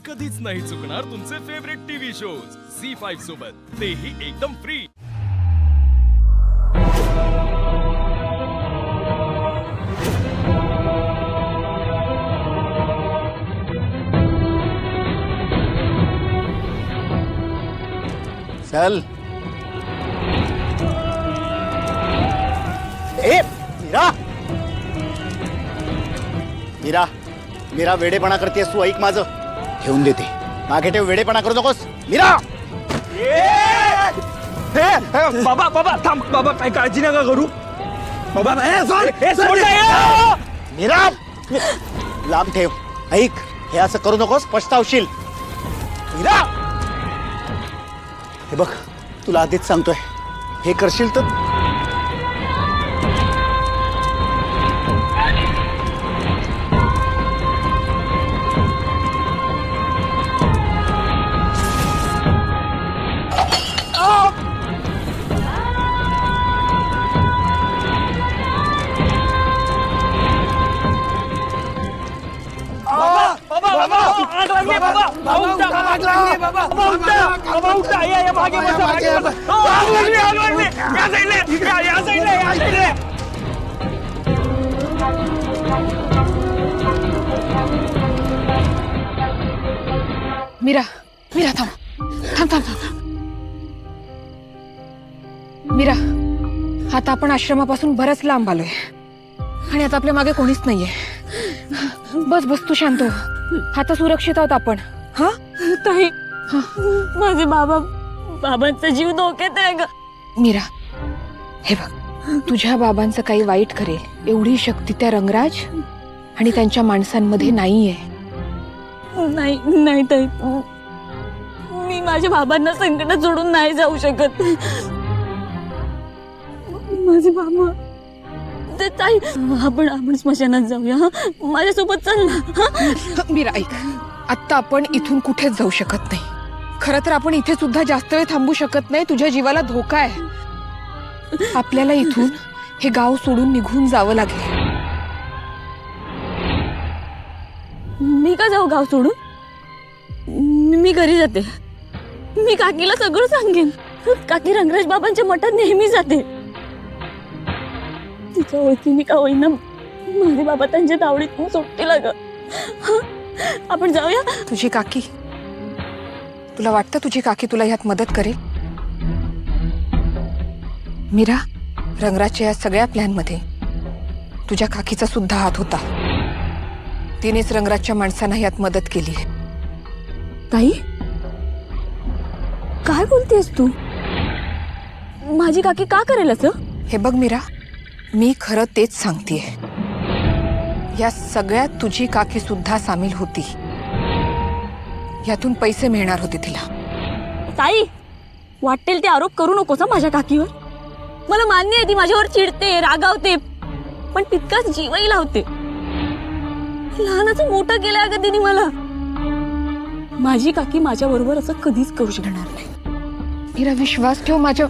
कधीच नाही चुकणार तुमचे फेवरेट टीव्ही शोज झी5 सोबत, तेही एकदम फ्री। चल ए मीरा, मीरा, मीरा वेडेपणा करतेस तू, ऐक माझं, ठेवून देते, मागे ठेव, वेडेपणा करू नकोस मीरा। बाबा बाबा थांब बाबा, काही काळजी नका करू बाबा। मीरा लांब ठेव, ऐक, हे असं करू नकोस, पछतावशील मीरा। हे बघ, तुला आधीच सांगतोय, हे करशील तर मीरा, मीरा थांब थांब थांब थांब। मीरा, आता आपण आश्रमापासून बरंच लांब आलोय आणि आता आपल्या मागे कोणीच नाहीये। बस बस, तू शांत हो, आता सुरक्षित आहोत आपण। हा ताई, माझे बाबांचा जीव धोक्यात आहे ग। मीरा, हे बघ, तुझ्या बाबांचं काही वाईट करेल एवढी शक्ती त्या रंगराज आणि त्यांच्या माणसांमध्ये नाहीये। नाही नाही ताई, मी माझ्या बाबांना संकटात सोडून नाही जाऊ शकत। माझे बाबा, ताई आपण स्मशानात जाऊया, माझ्यासोबत चल ना। मीरा ऐक, आता आपण इथून कुठेच जाऊ शकत नाही। खरं तर आपण इथे सुद्धा जास्त वेळ थांबू शकत नाही, तुझ्या जीवाला धोका आहे। आपल्याला इथून हे गाव सोडून निघून जावं लागेल। मी का जाऊ गाव सोडून? मी घरी जाते, मी काकीला सगळं सांगेन। काकी रंगराज बाबांच्या मठात नेहमी जाते, तिच्या ओळखीने का होईना माझे बाबा त्यांच्या तावडीत सोडतील ग। आपण जाऊया। तुझी काकी, तुला वाटतं तुझी काकी तुला ह्यात मदत करेल? मीरा, रंगराजच्या या सगळ्या प्लॅनमध्ये तुझ्या काकीचा सुद्धा हात होता, तिनेच रंगराजच्या माणसांना यात मदत केली आहे। ताई, काय बोलतेस तू? माझी काकी का करेल असं? हे बघ मीरा, मी खरं तेच सांगतेय, या सगळ्यात तुझी काकी सुद्धा सामील होती, यातून पैसे मिळणार होते तिला। ताई, वाटेल ते आरोप करू नकोस माझ्या काकीवर। मला मान्य आहे ती माझ्यावर चिडते, रागावते, पण तितकाच जीवही लावते। लहानाचं मोठं केलं अगं तिने मला। माझी काकी माझ्या बरोबर असं कधीच करू शकणार नाही। मीरा, विश्वास ठेव माझ्या।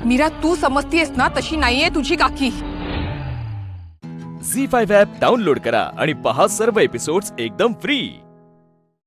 मीरा, तू समजतीयस ना, तशी नाहीये तुझी काकी। झी5 ॲप डाउनलोड करा आणि पहा सर्व एपिसोड्स एकदम फ्री।